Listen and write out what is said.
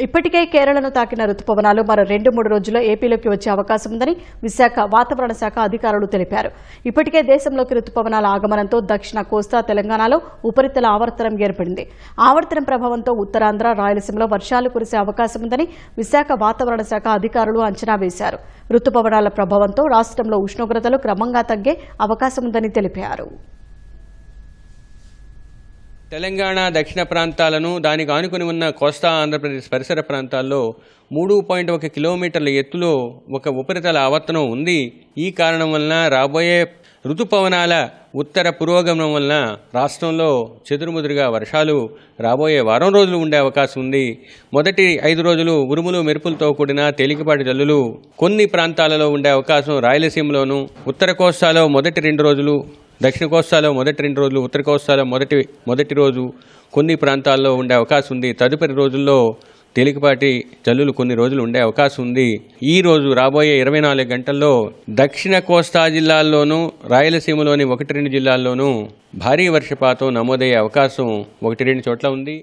ఇప్పటికే కేరళను తాకిన రుతుపవనాలు మరో 2-3 రోజుల్లో ఏపీలోకి వచ్చే అవకాశం ఉందని విశాఖ వాతావరణ శాఖ అధికారులు తెలిపారు. ఇప్పటికే దేశంలోకి రుతుపవనాల ఆగమనంతో దక్షిణ కోస్తా తెలంగాణలో ఉపరితల ఆవర్తనం ఏర్పడింది. ఆవర్తనం ప్రభావంతో ఉత్తరాంధ్ర, రాయలసీమలో వర్షాలు కురిసే అవకాశం ఉందని విశాఖ వాతావరణ శాఖ అధికారులు అంచనా వేశారు. రుతుపవనాల ప్రభావంతో రాష్ట్రంలో ఉష్ణోగ్రతలు క్రమంగా తగ్గే అవకాశం ఉందని తెలిపారు. తెలంగాణ దక్షిణ ప్రాంతాలను దానికి ఆనుకుని ఉన్న కోస్తా ఆంధ్రప్రదేశ్ పరిసర ప్రాంతాల్లో 3.1 కిలోమీటర్ల ఎత్తులో ఒక ఉపరితల ఆవర్తనం ఉంది. ఈ కారణం వలన రాబోయే ఋతుపవనాల ఉత్తర పురోగమనం వలన రాష్ట్రంలో చెదురుముదురుగా వర్షాలు రాబోయే వారం రోజులు ఉండే అవకాశం ఉంది. మొదటి 5 రోజులు ఉరుములు మెరుపులతో కూడిన తేలికపాటి జల్లులు కొన్ని ప్రాంతాలలో ఉండే అవకాశం రాయలసీమలోను, ఉత్తర కోస్తాలో మొదటి 2 రోజులు, దక్షిణ కోస్తాలో మొదటి 2 రోజులు, ఉత్తర కోస్తాలో మొదటి రోజు కొన్ని ప్రాంతాల్లో ఉండే అవకాశం ఉంది. తదుపరి రోజుల్లో తేలికపాటి జల్లులు కొన్ని రోజులు ఉండే అవకాశం ఉంది. ఈ రోజు రాబోయే 24 గంటల్లో దక్షిణ కోస్తా జిల్లాల్లోనూ, రాయలసీమలోని 1-2 జిల్లాల్లోనూ భారీ వర్షపాతం నమోదయ్యే అవకాశం 1-2 చోట్ల ఉంది.